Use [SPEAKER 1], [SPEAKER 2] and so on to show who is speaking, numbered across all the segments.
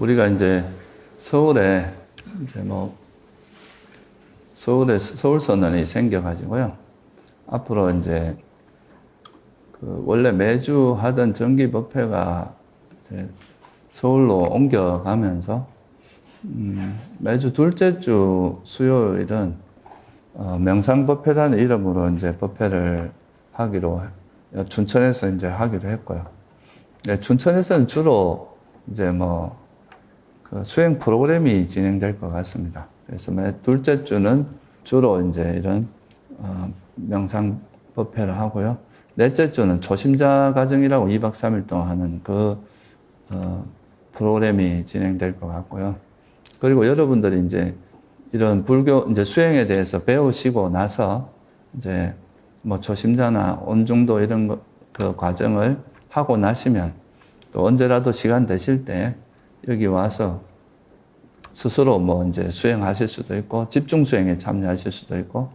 [SPEAKER 1] 우리가 이제 서울에 이제 서울에 서울선언이 생겨가지고요. 앞으로 이제 원래 매주 하던 정기법회가 이제 서울로 옮겨가면서 매주 둘째 주 수요일은 명상법회라는 이름으로 이제 법회를 하기로 춘천에서 이제 하기로 했고요. 춘천에서는 주로 이제 그 수행 프로그램이 진행될 것 같습니다. 그래서 매 둘째 주는 주로 이제 이런 명상 법회를 하고요. 넷째 주는 초심자 과정이라고 2박 3일 동안 하는 그 프로그램이 진행될 것 같고요. 그리고 여러분들이 이제 이런 불교 이제 수행에 대해서 배우시고 나서 이제 초심자나 온중도 이런 그 과정을 하고 나시면 또 언제라도 시간 되실 때 여기 와서 스스로 이제 수행하실 수도 있고 집중 수행에 참여하실 수도 있고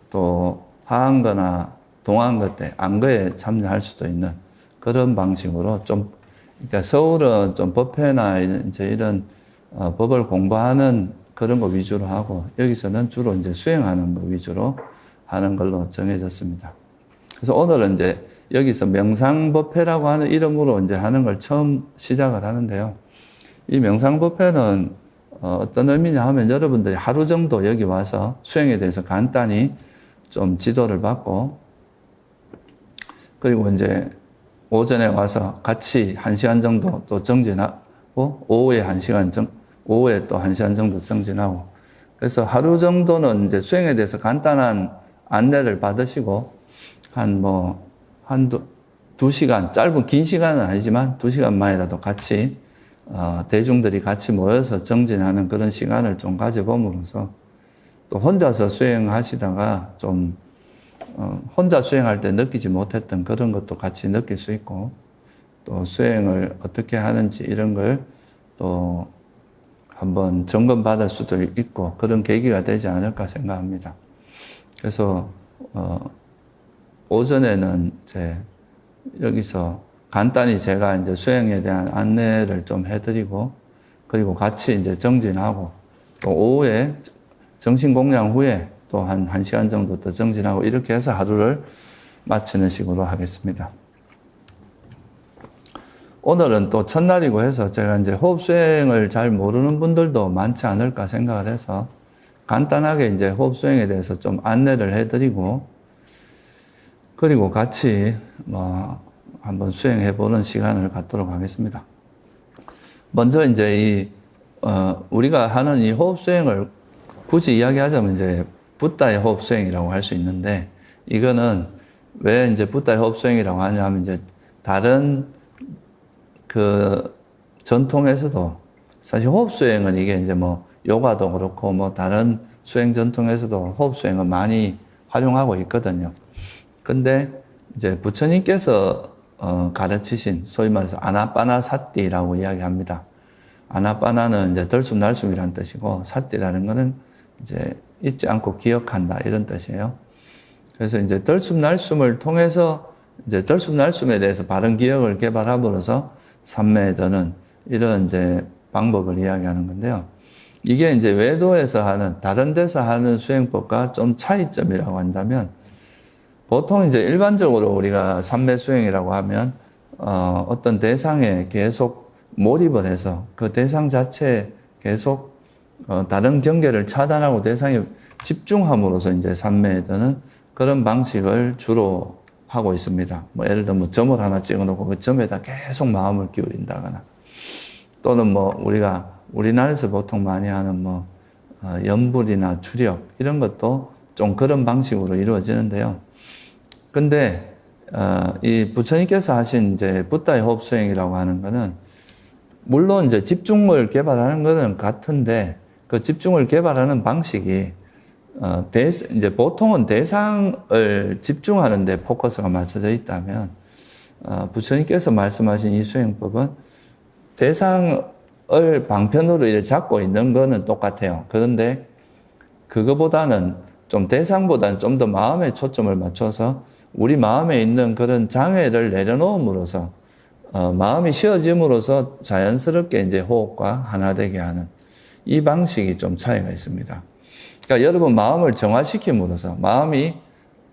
[SPEAKER 1] 또 하한거나 동한거 때 안거에 참여할 수도 있는 그런 방식으로 그러니까 서울은 좀 법회나 이제 이런 법을 공부하는 그런 거 위주로 하고 여기서는 주로 이제 수행하는 거 위주로 하는 걸로 정해졌습니다. 그래서 오늘은 이제 여기서 명상법회라고 하는 이름으로 이제 하는 걸 처음 시작을 하는데요. 이 명상법회는 어떤 의미냐 하면 여러분들이 하루 정도 여기 와서 수행에 대해서 간단히 좀 지도를 받고 그리고 이제 오전에 와서 같이 1시간 정도 또 정진하고 오후에 또 1시간 정도 정진하고 그래서 하루 정도는 이제 수행에 대해서 간단한 안내를 받으시고 한 2시간, 긴 시간은 아니지만 2시간만이라도 같이 대중들이 같이 모여서 정진하는 그런 시간을 좀 가져봄으로써 또 혼자서 수행하시다가 좀 혼자 수행할 때 느끼지 못했던 그런 것도 같이 느낄 수 있고 또 수행을 어떻게 하는지 이런 걸 또 한번 점검받을 수도 있고 그런 계기가 되지 않을까 생각합니다. 그래서 오전에는 이제 여기서 간단히 제가 이제 수행에 대한 안내를 좀 해드리고 그리고 같이 이제 정진하고 또 오후에 정신 공양 후에 또 한 1시간 정도 더 정진하고 이렇게 해서 하루를 마치는 식으로 하겠습니다. 오늘은 또 첫날이고 해서 제가 이제 호흡 수행을 잘 모르는 분들도 많지 않을까 생각을 해서 간단하게 이제 호흡 수행에 대해서 좀 안내를 해드리고 그리고 같이 한번 수행해 보는 시간을 갖도록 하겠습니다. 먼저 이제 우리가 하는 이 호흡 수행을 굳이 이야기하자면 이제 붓다의 호흡 수행이라고 할 수 있는데 이거는 왜 이제 붓다의 호흡 수행이라고 하냐면 이제 다른 그 전통에서도 사실 호흡 수행은 이게 이제 요가도 그렇고 다른 수행 전통에서도 호흡 수행을 많이 활용하고 있거든요. 근데 이제 부처님께서 가르치신 소위 말해서 아나빠나사띠라고 이야기합니다. 아나빠나는 이제 들숨날숨이라는 뜻이고 사띠라는 거는 이제 잊지 않고 기억한다 이런 뜻이에요. 그래서 이제 들숨날숨을 통해서 이제 들숨날숨에 대해서 바른 기억을 개발함으로써 삼매에 드는 이런 이제 방법을 이야기하는 건데요. 이게 이제 외도에서 하는 다른 데서 하는 수행법과 좀 차이점이라고 한다면 보통 이제 일반적으로 우리가 삼매 수행이라고 하면 어떤 대상에 계속 몰입을 해서 그 대상 자체에 계속 다른 경계를 차단하고 대상에 집중함으로써 이제 삼매에 드는 그런 방식을 주로 하고 있습니다. 예를 들면 점을 하나 찍어놓고 그 점에다 계속 마음을 기울인다거나 또는 우리나라에서 보통 많이 하는 연불이나 주력 이런 것도 좀 그런 방식으로 이루어지는데요. 근데 이 부처님께서 하신 이제 붓다의 호흡 수행이라고 하는 거는 물론 이제 집중을 개발하는 거는 같은데 그 집중을 개발하는 방식이 이제 보통은 대상을 집중하는 데 포커스가 맞춰져 있다면 부처님께서 말씀하신 이 수행법은 대상을 방편으로 이렇게 잡고 있는 거는 똑같아요. 그런데 그거보다는 대상보다는 좀 더 마음에 초점을 맞춰서 우리 마음에 있는 그런 장애를 내려놓음으로써 마음이 쉬어짐으로써 자연스럽게 이제 호흡과 하나 되게 하는 이 방식이 좀 차이가 있습니다. 그러니까 여러분 마음을 정화시킴으로써 마음이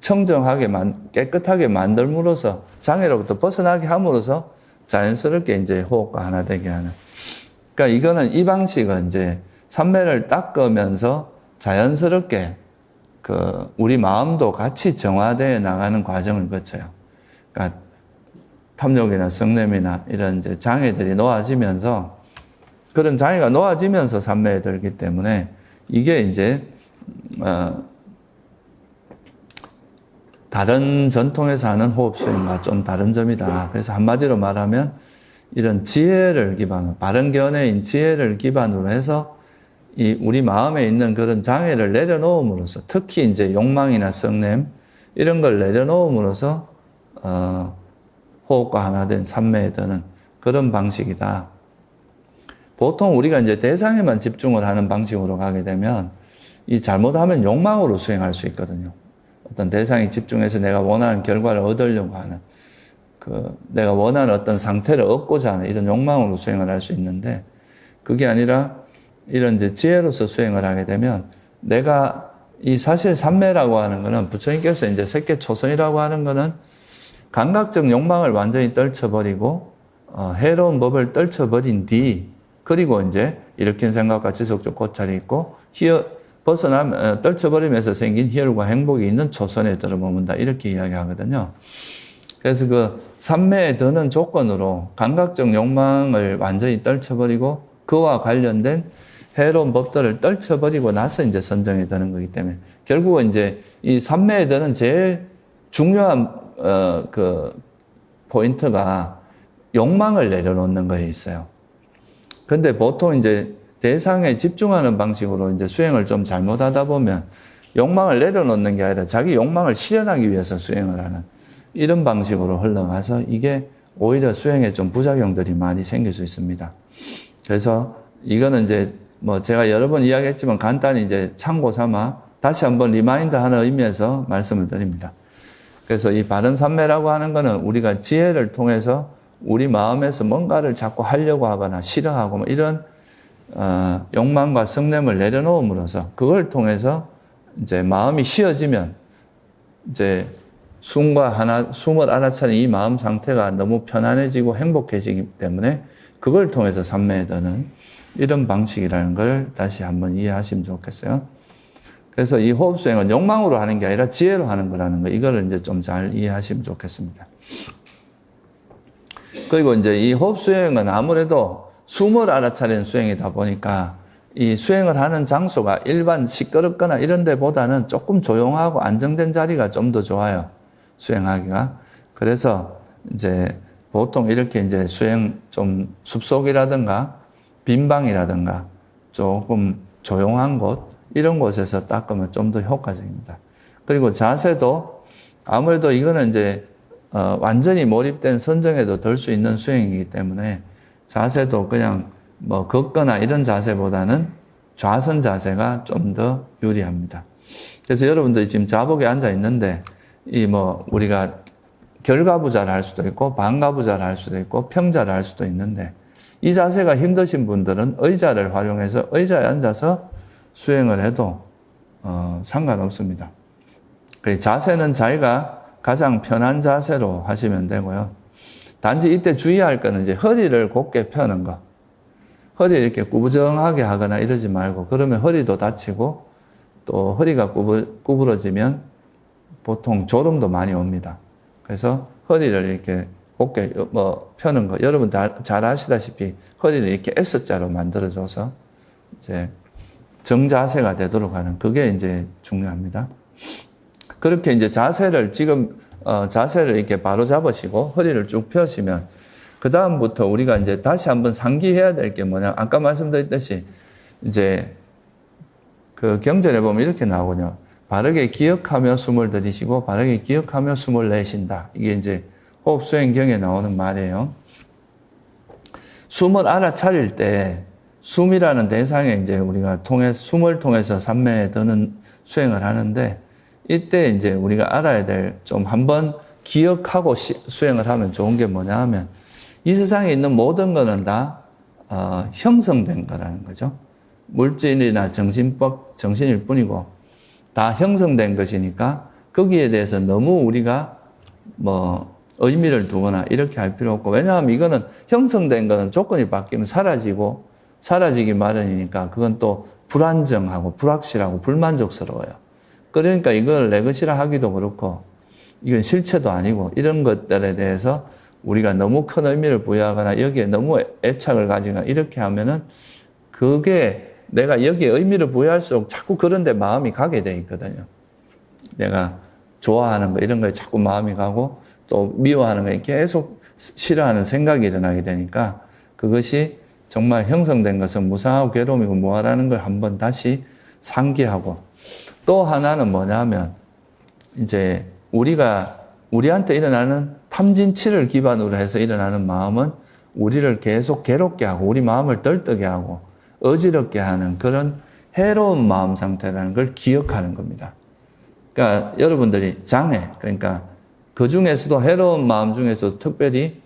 [SPEAKER 1] 청정하게 깨끗하게 만들므로써 장애로부터 벗어나게 함으로써 자연스럽게 이제 호흡과 하나 되게 하는. 그러니까 이거는 이 방식은 이제 삼매를 닦으면서 자연스럽게 우리 마음도 같이 정화되어 나가는 과정을 거쳐요. 그러니까 탐욕이나 성냄이나 이런 이제 장애들이 놓아지면서 그런 장애가 놓아지면서 삼매에 들기 때문에 이게 이제 다른 전통에서 하는 호흡 수행과 좀 다른 점이다. 그래서 한마디로 말하면 이런 지혜를 기반으로, 바른 견해인 지혜를 기반으로 해서 이 우리 마음에 있는 그런 장애를 내려놓음으로써, 특히 이제 욕망이나 성냄 이런 걸 내려놓음으로써 호흡과 하나 된 삼매에 드는 그런 방식이다. 보통 우리가 이제 대상에만 집중을 하는 방식으로 가게 되면 이 잘못하면 욕망으로 수행할 수 있거든요. 어떤 대상에 집중해서 내가 원하는 결과를 얻으려고 하는 내가 원하는 어떤 상태를 얻고자 하는 이런 욕망으로 수행을 할 수 있는데 그게 아니라 이런 이제 지혜로서 수행을 하게 되면 내가 이 사실 삼매라고 하는 거는 부처님께서 이제 색계초선이라고 하는 거는 감각적 욕망을 완전히 떨쳐버리고 해로운 법을 떨쳐버린 뒤 그리고 이제 일으킨 생각과 지속적 고찰이 있고 떨쳐버리면서 생긴 희열과 행복이 있는 초선에 들어머문다 이렇게 이야기하거든요. 그래서 그 삼매에 드는 조건으로 감각적 욕망을 완전히 떨쳐버리고 그와 관련된 해로운 법들을 떨쳐버리고 나서 이제 선정에 드는 거기 때문에 결국은 이제 이 삼매에 드는 제일 중요한 포인트가 욕망을 내려놓는 거에 있어요. 근데 보통 이제 대상에 집중하는 방식으로 이제 수행을 좀 잘못하다 보면 욕망을 내려놓는 게 아니라 자기 욕망을 실현하기 위해서 수행을 하는 이런 방식으로 흘러가서 이게 오히려 수행에 좀 부작용들이 많이 생길 수 있습니다. 그래서 이거는 이제 뭐 제가 여러 번 이야기했지만 간단히 이제 참고 삼아 다시 한번 리마인드 하는 의미에서 말씀을 드립니다. 그래서 이 바른 삼매라고 하는 거는 우리가 지혜를 통해서 우리 마음에서 뭔가를 자꾸 하려고 하거나 싫어하고 뭐 이런 욕망과 성냄을 내려놓음으로써 그걸 통해서 이제 마음이 쉬어지면 이제 숨을 알아차린 이 마음 상태가 너무 편안해지고 행복해지기 때문에 그걸 통해서 삼매에 드는 이런 방식이라는 걸 다시 한번 이해하시면 좋겠어요. 그래서 이 호흡 수행은 욕망으로 하는 게 아니라 지혜로 하는 거라는 거, 이거를 이제 좀 잘 이해하시면 좋겠습니다. 그리고 이제 이 호흡 수행은 아무래도 숨을 알아차리는 수행이다 보니까 이 수행을 하는 장소가 일반 시끄럽거나 이런 데보다는 조금 조용하고 안정된 자리가 좀 더 좋아요. 수행하기가. 그래서 이제 보통 이렇게 이제 수행 좀 숲속이라든가 빈방이라든가 조금 조용한 곳 이런 곳에서 닦으면 좀 더 효과적입니다. 그리고 자세도 아무래도 이거는 이제 완전히 몰입된 선정에도 들 수 있는 수행이기 때문에 자세도 그냥 뭐 걷거나 이런 자세보다는 좌선 자세가 좀 더 유리합니다. 그래서 여러분들이 지금 자복에 앉아 있는데 이 뭐 우리가 결가부자를 할 수도 있고 반가부자를 할 수도 있고 평자를 할 수도 있는데 이 자세가 힘드신 분들은 의자를 활용해서 의자에 앉아서 수행을 해도 상관없습니다. 자세는 자기가 가장 편한 자세로 하시면 되고요. 단지 이때 주의할 거는 이제 허리를 곧게 펴는 거. 허리를 이렇게 구부정하게 하거나 이러지 말고 그러면 허리도 다치고 또 허리가 구부러지면 보통 졸음도 많이 옵니다. 그래서 허리를 이렇게 곧게 펴는 거. 여러분 잘 아시다시피 허리를 이렇게 S자로 만들어줘서 이제 정자세가 되도록 하는 그게 이제 중요합니다. 그렇게 이제 자세를 자세를 이렇게 바로 잡으시고 허리를 쭉 펴시면 그 다음부터 우리가 이제 다시 한번 상기해야 될 게 뭐냐. 아까 말씀드렸듯이 이제 그 경전에 보면 이렇게 나오거든요. 바르게 기억하며 숨을 들이시고 바르게 기억하며 숨을 내쉰다. 이게 이제 호흡 수행경에 나오는 말이에요. 숨을 알아차릴 때 숨이라는 대상에 이제 우리가 숨을 통해서 삼매에 드는 수행을 하는데 이때 이제 우리가 알아야 될 좀 한번 기억하고 수행을 하면 좋은 게 뭐냐 하면 이 세상에 있는 모든 거는 다 형성된 거라는 거죠. 물질이나 정신일 뿐이고 다 형성된 것이니까 거기에 대해서 너무 우리가 뭐 의미를 두거나 이렇게 할 필요 없고, 왜냐하면 이거는 형성된 거는 조건이 바뀌면 사라지기 마련이니까 그건 또 불안정하고 불확실하고 불만족스러워요. 그러니까 이걸 내 것이라 하기도 그렇고 이건 실체도 아니고 이런 것들에 대해서 우리가 너무 큰 의미를 부여하거나 여기에 너무 애착을 가지거나 이렇게 하면은 그게 내가 여기에 의미를 부여할수록 자꾸 그런 데 마음이 가게 돼 있거든요. 내가 좋아하는 거 이런 거에 자꾸 마음이 가고 또 미워하는 거에 계속 싫어하는 생각이 일어나게 되니까 그것이 정말 형성된 것은 무상하고 괴로움이고 뭐하라는 걸 한번 다시 상기하고, 또 하나는 뭐냐면 이제 우리한테 일어나는 탐진치를 기반으로 해서 일어나는 마음은 우리를 계속 괴롭게 하고 우리 마음을 떨떠게 하고 어지럽게 하는 그런 해로운 마음 상태라는 걸 기억하는 겁니다. 그러니까 여러분들이 장애, 그러니까 그 중에서도 해로운 마음 중에서도 특별히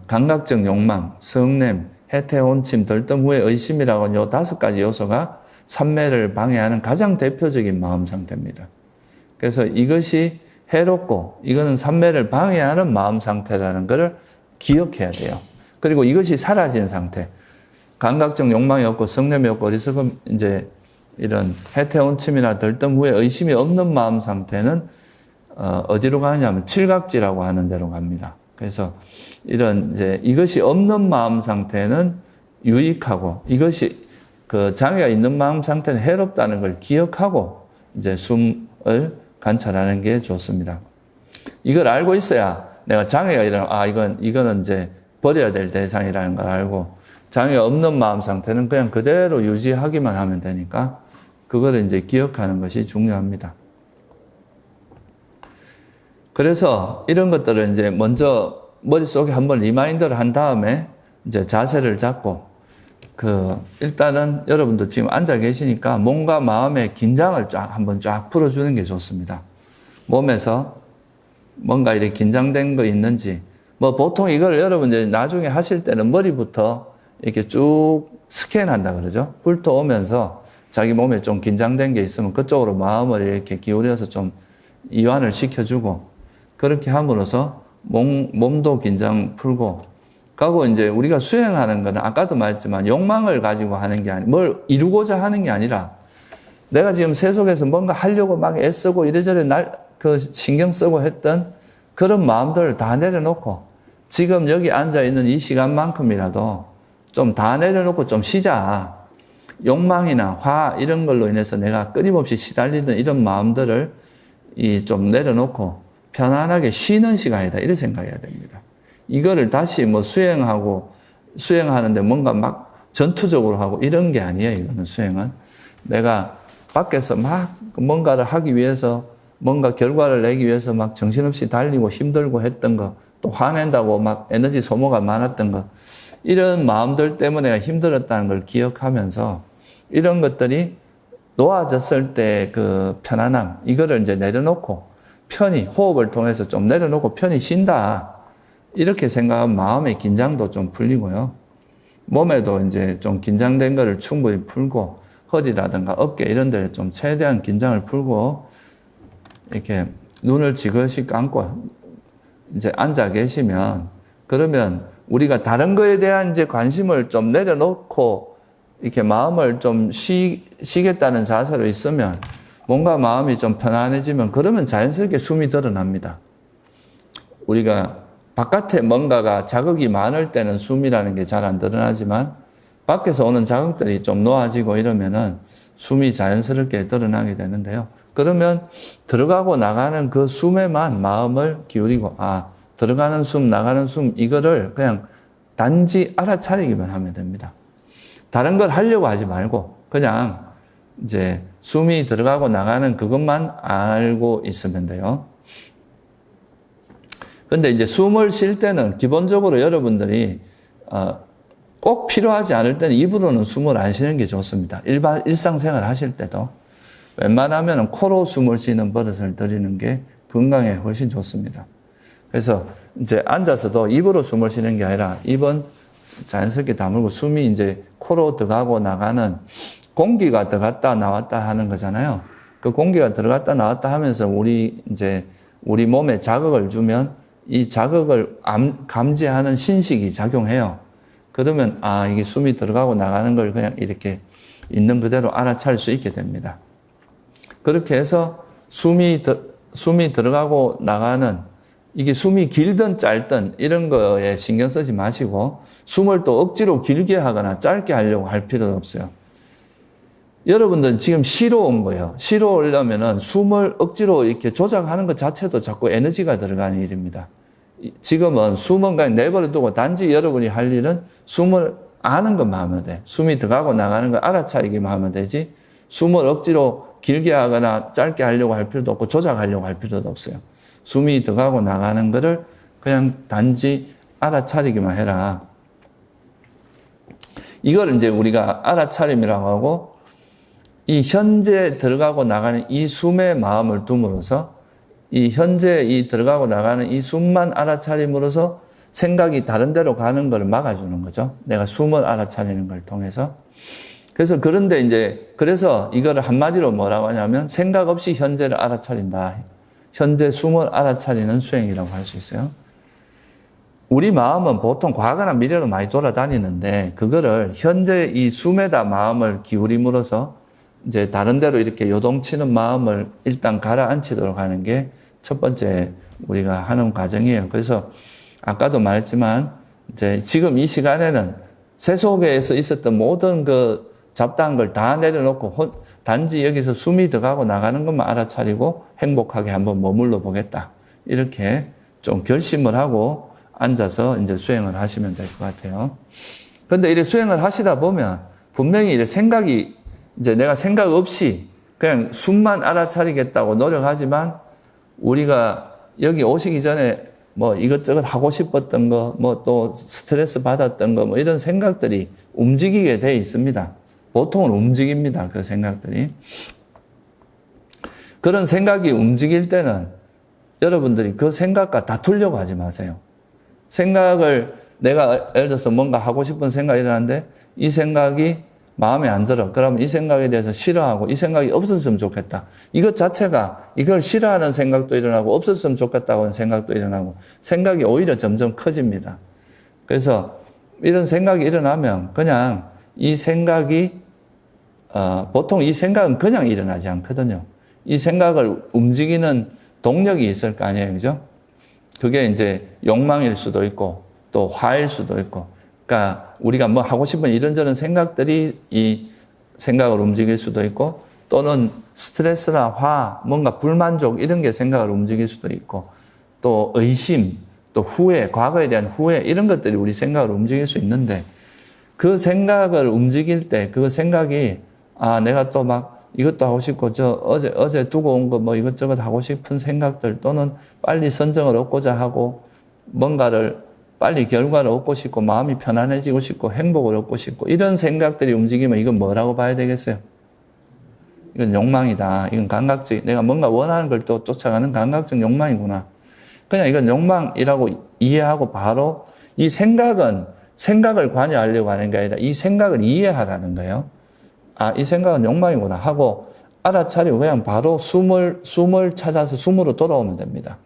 [SPEAKER 1] 감각적 욕망, 성냄, 해태, 혼침, 들뜸 후에 의심이라고 하는 요 5가지 요소가 삼매를 방해하는 가장 대표적인 마음 상태입니다. 그래서 이것이 해롭고 이거는 삼매를 방해하는 마음 상태라는 것을 기억해야 돼요. 그리고 이것이 사라진 상태, 감각적 욕망이 없고 성냄이 없고 어리석음, 이제 이런 해태, 혼침이나 들뜸 후에 의심이 없는 마음 상태는 어디로 가느냐면 칠각지라고 하는 데로 갑니다. 그래서 이것이 없는 마음 상태는 유익하고 이것이 그 장애가 있는 마음 상태는 해롭다는 걸 기억하고 이제 숨을 관찰하는 게 좋습니다. 이걸 알고 있어야 내가 장애가 일어나면 이거는 이제 버려야 될 대상이라는 걸 알고, 장애가 없는 마음 상태는 그냥 그대로 유지하기만 하면 되니까 그거를 이제 기억하는 것이 중요합니다. 그래서 이런 것들을 이제 먼저 머릿속에 한번 리마인드를 한 다음에 이제 자세를 잡고, 일단은 여러분도 지금 앉아 계시니까 몸과 마음의 긴장을 한번 쫙 풀어주는 게 좋습니다. 몸에서 뭔가 이렇게 긴장된 거 있는지, 보통 이걸 여러분들이 나중에 하실 때는 머리부터 이렇게 쭉 스캔한다 그러죠. 훑어오면서 자기 몸에 좀 긴장된 게 있으면 그쪽으로 마음을 이렇게 기울여서 좀 이완을 시켜주고, 그렇게 함으로써 몸도 긴장 풀고 가고, 이제 우리가 수행하는 거는 아까도 말했지만 욕망을 가지고 하는 게 아니고 뭘 이루고자 하는 게 아니라 내가 지금 세속에서 뭔가 하려고 막 애쓰고 이래저래 신경 쓰고 했던 그런 마음들을 다 내려놓고 지금 여기 앉아있는 이 시간만큼이라도 좀 다 내려놓고 좀 쉬자. 욕망이나 화 이런 걸로 인해서 내가 끊임없이 시달리는 이런 마음들을 좀 내려놓고 편안하게 쉬는 시간이다. 이렇게 생각해야 됩니다. 이거를 다시 수행하는데 뭔가 막 전투적으로 하고 이런 게 아니에요. 이거는 수행은. 내가 밖에서 막 뭔가를 하기 위해서 뭔가 결과를 내기 위해서 막 정신없이 달리고 힘들고 했던 거, 또 화낸다고 막 에너지 소모가 많았던 거, 이런 마음들 때문에 힘들었다는 걸 기억하면서 이런 것들이 놓아졌을 때 그 편안함, 이거를 이제 내려놓고 편히 호흡을 통해서 좀 내려놓고 편히 쉰다. 이렇게 생각하면 마음의 긴장도 좀 풀리고요. 몸에도 이제 좀 긴장된 거를 충분히 풀고 허리라든가 어깨 이런 데를 좀 최대한 긴장을 풀고 이렇게 눈을 지그시 감고 이제 앉아 계시면, 그러면 우리가 다른 거에 대한 이제 관심을 좀 내려놓고 이렇게 마음을 좀 쉬겠다는 자세로 있으면 뭔가 마음이 좀 편안해지면 그러면 자연스럽게 숨이 드러납니다. 우리가 바깥에 뭔가가 자극이 많을 때는 숨이라는 게 잘 안 드러나지만 밖에서 오는 자극들이 좀 놓아지고 이러면은 숨이 자연스럽게 드러나게 되는데요. 그러면 들어가고 나가는 그 숨에만 마음을 기울이고, 들어가는 숨, 나가는 숨, 이거를 그냥 단지 알아차리기만 하면 됩니다. 다른 걸 하려고 하지 말고 그냥 이제 숨이 들어가고 나가는 그것만 알고 있으면 돼요. 근데 이제 숨을 쉴 때는 기본적으로 여러분들이 꼭 필요하지 않을 때는 입으로는 숨을 안 쉬는 게 좋습니다. 일상생활 하실 때도 웬만하면 코로 숨을 쉬는 버릇을 들이는 게 건강에 훨씬 좋습니다. 그래서 이제 앉아서도 입으로 숨을 쉬는 게 아니라 입은 자연스럽게 다물고 숨이 이제 코로 들어가고 나가는 공기가 들어갔다 나왔다 하는 거잖아요. 그 공기가 들어갔다 나왔다 하면서 우리 몸에 자극을 주면 이 자극을 감지하는 신식이 작용해요. 그러면 이게 숨이 들어가고 나가는 걸 그냥 이렇게 있는 그대로 알아차릴 수 있게 됩니다. 그렇게 해서 숨이 들어가고 나가는 이게 숨이 길든 짧든 이런 거에 신경 쓰지 마시고 숨을 또 억지로 길게 하거나 짧게 하려고 할 필요는 없어요. 여러분들은 지금 쉬러 온 거예요. 쉬러 오려면은 숨을 억지로 이렇게 조작하는 것 자체도 자꾸 에너지가 들어가는 일입니다. 지금은 숨은 그냥 내버려 두고 단지 여러분이 할 일은 숨을 아는 것만 하면 돼. 숨이 들어가고 나가는 걸 알아차리기만 하면 되지 숨을 억지로 길게 하거나 짧게 하려고 할 필요도 없고 조작하려고 할 필요도 없어요. 숨이 들어가고 나가는 거를 그냥 단지 알아차리기만 해라. 이걸 이제 우리가 알아차림이라고 하고 이 현재 들어가고 나가는 이 숨의 마음을 둠으로써 이 현재 이 들어가고 나가는 이 숨만 알아차림으로써 생각이 다른 데로 가는 걸 막아주는 거죠. 내가 숨을 알아차리는 걸 통해서. 그래서 그래서 이거를 한마디로 뭐라고 하냐면 생각 없이 현재를 알아차린다. 현재 숨을 알아차리는 수행이라고 할 수 있어요. 우리 마음은 보통 과거나 미래로 많이 돌아다니는데 그거를 현재 이 숨에다 마음을 기울임으로써 이제 다른 데로 이렇게 요동치는 마음을 일단 가라앉히도록 하는 게 첫 번째 우리가 하는 과정이에요. 그래서 아까도 말했지만 이제 지금 이 시간에는 세속에서 있었던 모든 그 잡다한 걸 다 내려놓고 단지 여기서 숨이 들어가고 나가는 것만 알아차리고 행복하게 한번 머물러 보겠다. 이렇게 좀 결심을 하고 앉아서 이제 수행을 하시면 될 것 같아요. 그런데 이렇게 수행을 하시다 보면 분명히 이렇게 생각이 이제 내가 생각 없이 그냥 숨만 알아차리겠다고 노력하지만 우리가 여기 오시기 전에 뭐 이것저것 하고 싶었던 거, 뭐 또 스트레스 받았던 거, 뭐 이런 생각들이 움직이게 돼 있습니다. 보통은 움직입니다. 그 생각들이. 그런 생각이 움직일 때는 여러분들이 그 생각과 다투려고 하지 마세요. 생각을 내가 예를 들어서 뭔가 하고 싶은 생각이 일어나는데 이 생각이 마음에 안 들어. 그러면 이 생각에 대해서 싫어하고 이 생각이 없었으면 좋겠다. 이것 자체가 이걸 싫어하는 생각도 일어나고 없었으면 좋겠다고 하는 생각도 일어나고 생각이 오히려 점점 커집니다. 그래서 이런 생각이 일어나면 그냥 이 생각이 보통 이 생각은 그냥 일어나지 않거든요. 이 생각을 움직이는 동력이 있을 거 아니에요. 그죠? 그게 이제 욕망일 수도 있고 또 화일 수도 있고 그러니까 우리가 뭐 하고 싶은 이런저런 생각들이 이 생각을 움직일 수도 있고 또는 스트레스나 화, 뭔가 불만족 이런 게 생각을 움직일 수도 있고 또 의심, 또 후회, 과거에 대한 후회 이런 것들이 우리 생각을 움직일 수 있는데 그 생각을 움직일 때 그 생각이 내가 또 막 이것도 하고 싶고 어제 두고 온 거 뭐 이것저것 하고 싶은 생각들 또는 빨리 선정을 얻고자 하고 뭔가를 빨리 결과를 얻고 싶고 마음이 편안해지고 싶고 행복을 얻고 싶고 이런 생각들이 움직이면 이건 뭐라고 봐야 되겠어요? 이건 욕망이다. 이건 감각적, 내가 뭔가 원하는 걸 또 쫓아가는 감각적 욕망이구나. 그냥 이건 욕망이라고 이해하고 바로 이 생각을 관여하려고 하는 게 아니라 이 생각을 이해하라는 거예요. 이 생각은 욕망이구나 하고 알아차리고 그냥 바로 숨을 찾아서 숨으로 돌아오면 됩니다.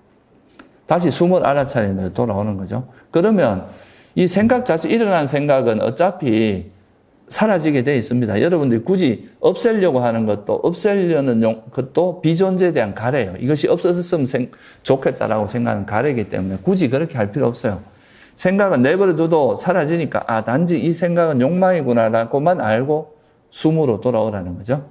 [SPEAKER 1] 다시 숨을 알아차리는 데 돌아오는 거죠. 그러면 이 생각 자체, 일어난 생각은 어차피 사라지게 돼 있습니다. 여러분들이 굳이 없애려고 하는 것도, 없애려는 것도 비존재에 대한 가래예요. 이것이 없었으면 좋겠다라고 생각하는 가래이기 때문에 굳이 그렇게 할 필요 없어요. 생각은 내버려둬도 사라지니까, 단지 이 생각은 욕망이구나라고만 알고 숨으로 돌아오라는 거죠.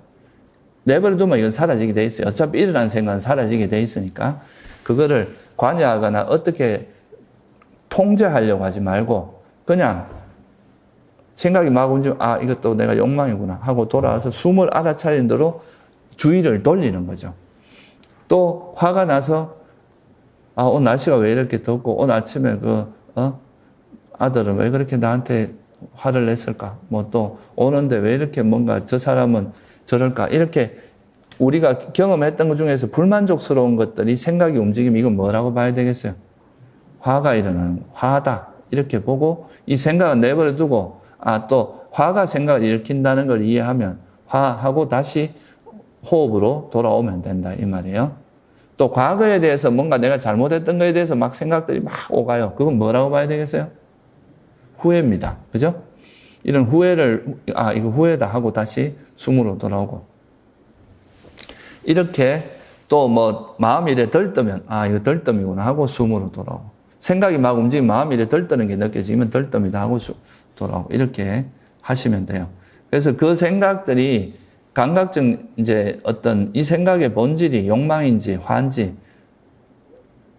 [SPEAKER 1] 내버려두면 이건 사라지게 돼 있어요. 어차피 일어난 생각은 사라지게 돼 있으니까, 그거를 관여하거나 어떻게 통제하려고 하지 말고, 그냥 생각이 막 움직이면 이것도 내가 욕망이구나 하고 돌아와서 숨을 알아차리는 대로 주의를 돌리는 거죠. 또 화가 나서 오늘 날씨가 왜 이렇게 덥고 오늘 아침에 아들은 왜 그렇게 나한테 화를 냈을까? 뭐 또 오는데 왜 이렇게 뭔가 저 사람은 저럴까? 이렇게 우리가 경험했던 것 중에서 불만족스러운 것들이 생각이 움직이면 이건 뭐라고 봐야 되겠어요? 화가 일어나는, 화다. 이렇게 보고 이 생각은 내버려 두고, 또 화가 생각을 일으킨다는 걸 이해하면 화하고 다시 호흡으로 돌아오면 된다. 이 말이에요. 또 과거에 대해서 뭔가 내가 잘못했던 거에 대해서 막 생각들이 막 오가요. 그건 뭐라고 봐야 되겠어요? 후회입니다. 그죠? 이런 후회를, 이거 후회다 하고 다시 숨으로 돌아오고. 이렇게 또 뭐 마음이 이래 들뜨면, 이거 들뜸이구나 하고 숨으로 돌아오고. 생각이 막 움직이면 마음이 이래 들뜨는 게 느껴지면 들뜸이다 하고 돌아오고. 이렇게 하시면 돼요. 그래서 그 생각들이 감각적 이제 어떤 이 생각의 본질이 욕망인지 화인지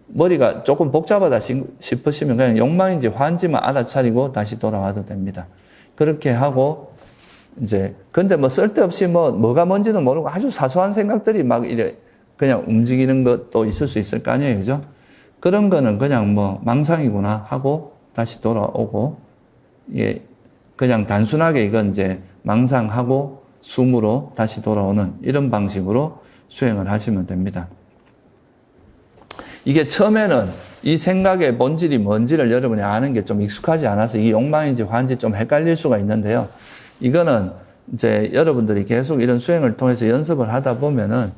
[SPEAKER 1] 머리가 조금 복잡하다 싶으시면 그냥 욕망인지 화인지만 알아차리고 다시 돌아와도 됩니다. 그렇게 하고 이제 근데 뭐 쓸데없이 뭐가 뭔지도 모르고 아주 사소한 생각들이 막 이래 그냥 움직이는 것도 있을 수 있을 거 아니에요, 그죠? 그런 거는 그냥 뭐 망상이구나 하고 다시 돌아오고 그냥 단순하게 이건 이제 망상하고 숨으로 다시 돌아오는 이런 방식으로 수행을 하시면 됩니다. 이게 처음에는 이 생각의 본질이 뭔지를 여러분이 아는 게 좀 익숙하지 않아서 이게 욕망인지 화인지 좀 헷갈릴 수가 있는데요. 이거는 이제 여러분들이 계속 이런 수행을 통해서 연습을 하다 보면은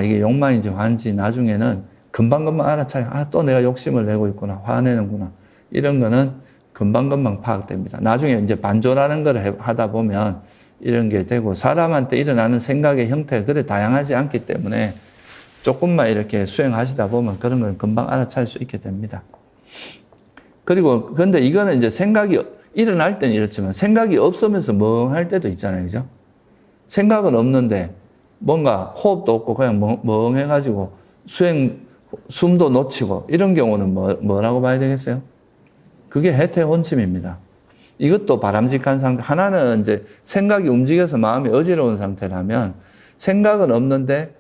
[SPEAKER 1] 이게 욕망인지 화인지 나중에는 금방금방 알아차려. 또 내가 욕심을 내고 있구나. 화내는구나. 이런 거는 금방금방 파악됩니다. 나중에 이제 반조라는 걸 하다 보면 이런 게 되고 사람한테 일어나는 생각의 형태가 그래 다양하지 않기 때문에 조금만 이렇게 수행하시다 보면 그런 걸 금방 알아차릴 수 있게 됩니다. 그리고 근데 이거는 이제 생각이 일어날 때는 이렇지만 생각이 없으면서 멍할 때도 있잖아요. 그죠? 생각은 없는데 뭔가 호흡도 없고 그냥 멍해가지고 숨도 놓치고 이런 경우는 뭐라고 봐야 되겠어요? 그게 해태혼침입니다. 이것도 바람직한 상태. 하나는 이제 생각이 움직여서 마음이 어지러운 상태라면 생각은 없는데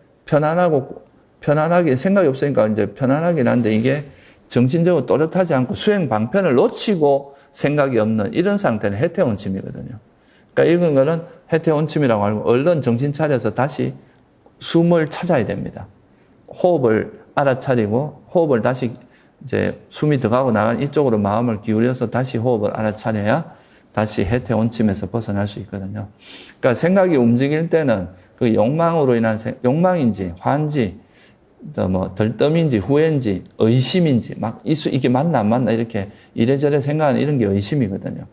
[SPEAKER 1] 편안하게 생각이 없으니까 이제 편안하긴 한데 이게 정신적으로 또렷하지 않고 수행 방편을 놓치고 생각이 없는 이런 상태는 해태혼침이거든요. 그러니까 이런 거는 해태혼침이라고 하고 얼른 정신 차려서 다시 숨을 찾아야 됩니다. 호흡을 알아차리고 호흡을 다시 이제 숨이 들어가고 나간 이쪽으로 마음을 기울여서 다시 호흡을 알아차려야 다시 해태혼침에서 벗어날 수 있거든요. 그러니까 생각이 움직일 때는 그 욕망으로 인한 욕망인지 화인지 뭐 들뜸인지 후회인지 의심인지 막 이게 맞나 안 맞나 이렇게 이래저래 생각하는 이런 게 의심이거든요.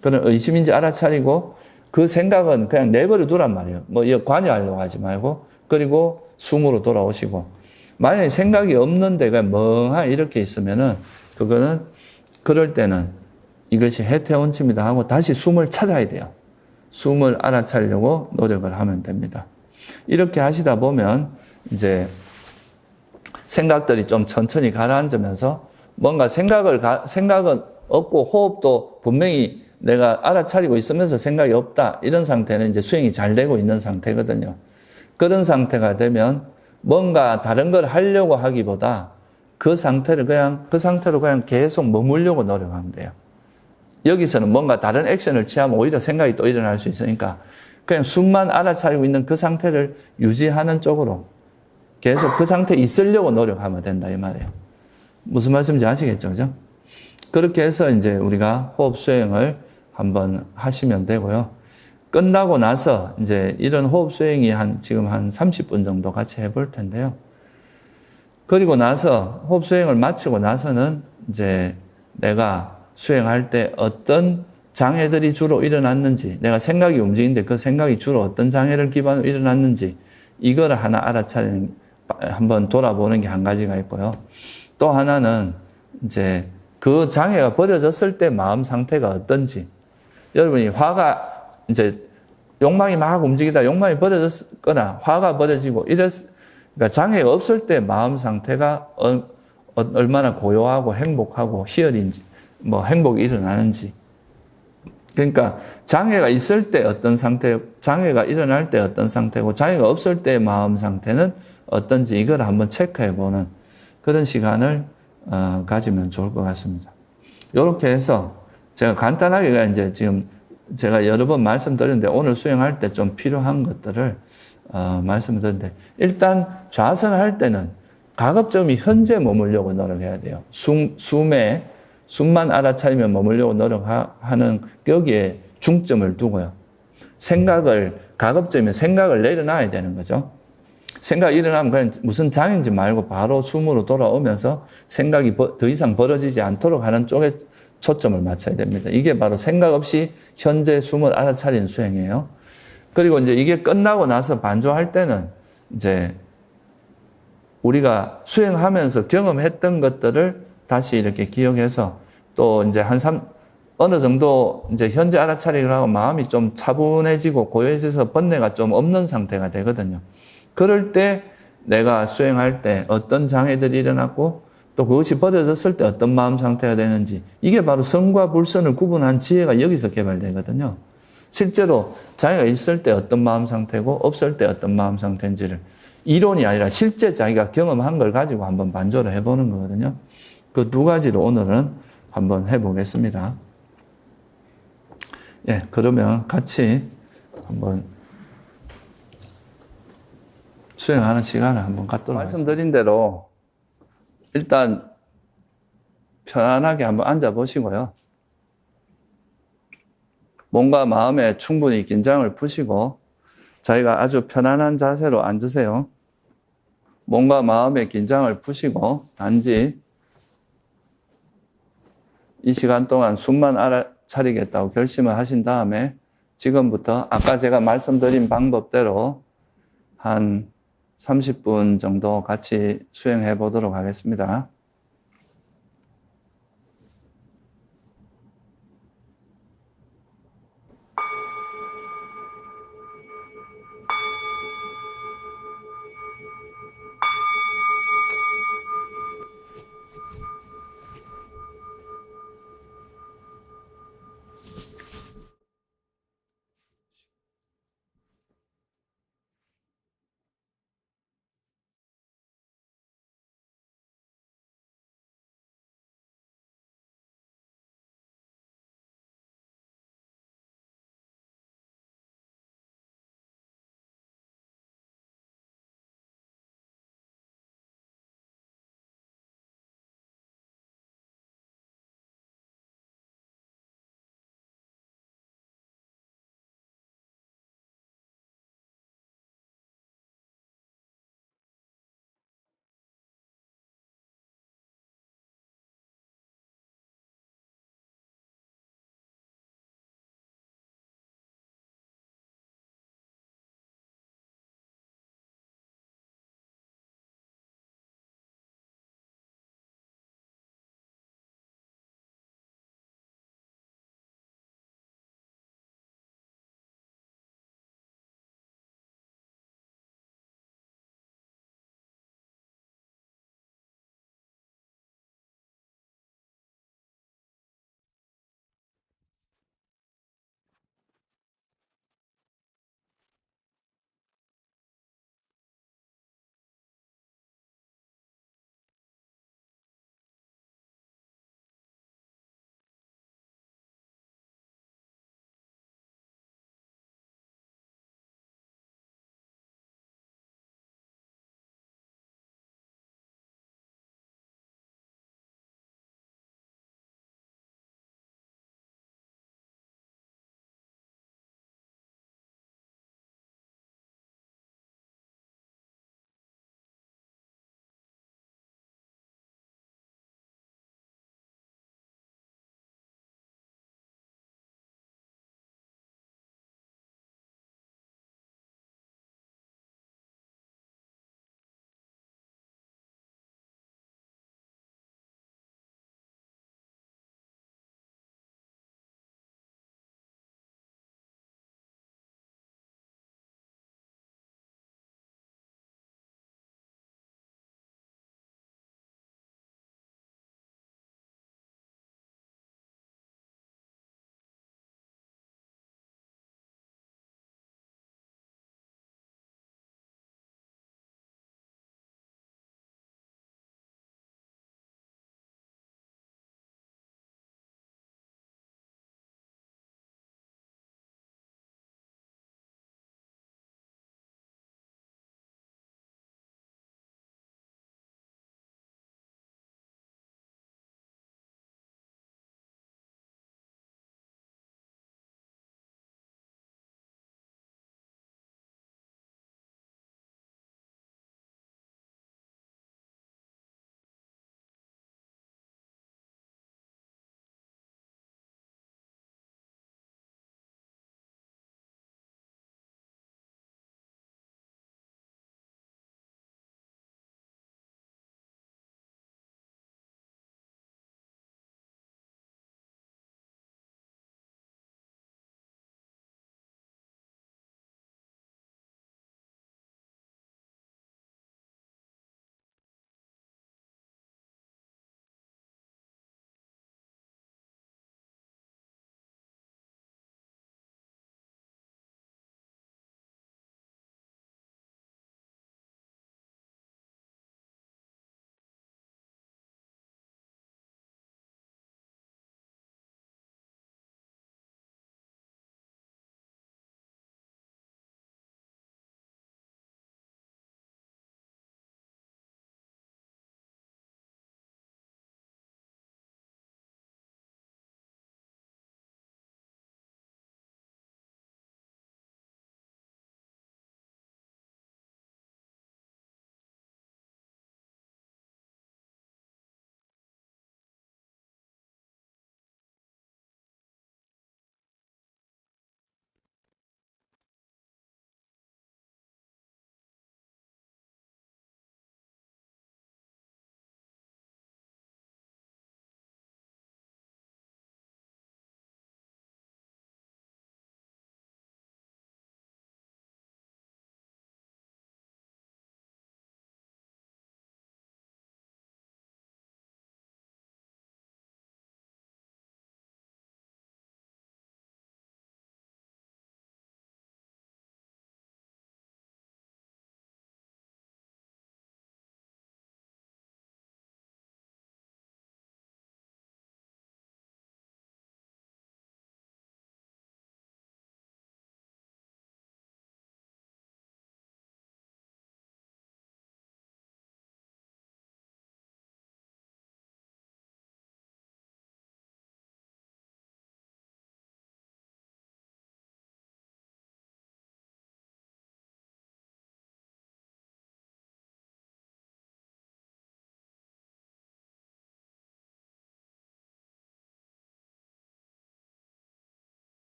[SPEAKER 1] 그런 의심인지 알아차리고 그 생각은 그냥 내버려 두란 말이에요. 뭐 이거 관여하려고 하지 말고 그리고 숨으로 돌아오시고 만약에 생각이 없는데 그냥 멍하게 이렇게 있으면은 그거는 그럴 때는 이것이 해태혼침이다 하고 다시 숨을 찾아야 돼요. 숨을 알아차리려고 노력을 하면 됩니다. 이렇게 하시다 보면 이제 생각들이 좀 천천히 가라앉으면서 뭔가 생각은 없고 호흡도 분명히 내가 알아차리고 있으면서 생각이 없다. 이런 상태는 이제 수행이 잘 되고 있는 상태거든요. 그런 상태가 되면 뭔가 다른 걸 하려고 하기보다 그 상태로 그냥 계속 머물려고 노력하면 돼요. 여기서는 뭔가 다른 액션을 취하면 오히려 생각이 또 일어날 수 있으니까 그냥 숨만 알아차리고 있는 그 상태를 유지하는 쪽으로 계속 그 상태에 있으려고 노력하면 된다 이 말이에요. 무슨 말씀인지 아시겠죠? 그죠? 그렇게 해서 이제 우리가 호흡 수행을 한번 하시면 되고요. 끝나고 나서 이제 이런 호흡 수행이 지금 한 30분 정도 같이 해볼 텐데요. 그리고 나서 호흡 수행을 마치고 나서는 이제 내가 수행할 때 어떤 장애들이 주로 일어났는지, 내가 생각이 움직이는데 그 생각이 주로 어떤 장애를 기반으로 일어났는지 이거를 하나 알아차리는, 한번 돌아보는 게 한 가지가 있고요. 또 하나는 이제 그 장애가 버려졌을 때 마음 상태가 어떤지, 여러분이 화가 이제 욕망이 막 움직이다 욕망이 버려졌거나 화가 버려지고 그러니까 장애가 없을 때 마음 상태가 얼마나 고요하고 행복하고 희열인지, 뭐 행복이 일어나는지. 그러니까 장애가 있을 때 어떤 상태, 장애가 일어날 때 어떤 상태고 장애가 없을 때 마음 상태는 어떤지 이걸 한번 체크해 보는 그런 시간을 가지면 좋을 것 같습니다. 이렇게 해서 제가 간단하게 이제 지금 제가 여러 번 말씀드렸는데 오늘 수행할 때 좀 필요한 것들을 말씀을 드렸는데, 일단 좌선을 할 때는 가급적이면 현재 머물려고 노력해야 돼요. 숨만 알아차리면 머물려고 노력하는 여기에 중점을 두고요. 가급적이면 생각을 내려놔야 되는 거죠. 생각이 일어나면 그냥 무슨 장인지 말고 바로 숨으로 돌아오면서 생각이 더 이상 벌어지지 않도록 하는 쪽에 초점을 맞춰야 됩니다. 이게 바로 생각 없이 현재 숨을 알아차리는 수행이에요. 그리고 이제 이게 끝나고 나서 반조할 때는 이제 우리가 수행하면서 경험했던 것들을 다시 이렇게 기억해서 또 이제 어느 정도 이제 현재 알아차리기를 하고 마음이 좀 차분해지고 고요해져서 번뇌가 좀 없는 상태가 되거든요. 그럴 때 내가 수행할 때 어떤 장애들이 일어났고 또 그것이 버려졌을 때 어떤 마음 상태가 되는지 이게 바로 선과 불선을 구분한 지혜가 여기서 개발되거든요. 실제로 자기가 있을 때 어떤 마음 상태고 없을 때 어떤 마음 상태인지를 이론이 아니라 실제 자기가 경험한 걸 가지고 한번 반조를 해보는 거거든요. 그 두 가지로 오늘은 한번 해보겠습니다. 예, 그러면 같이 한번 수행하는 시간을 한번 갖도록 하겠습니다. 말씀드린 대로 일단 편안하게 한번 앉아 보시고요. 몸과 마음에 충분히 긴장을 푸시고 자기가 아주 편안한 자세로 앉으세요. 몸과 마음의 긴장을 푸시고 단지 이 시간 동안 숨만 알아차리겠다고 결심을 하신 다음에 지금부터 아까 제가 말씀드린 방법대로 한 30분 정도 같이 수행해 보도록 하겠습니다.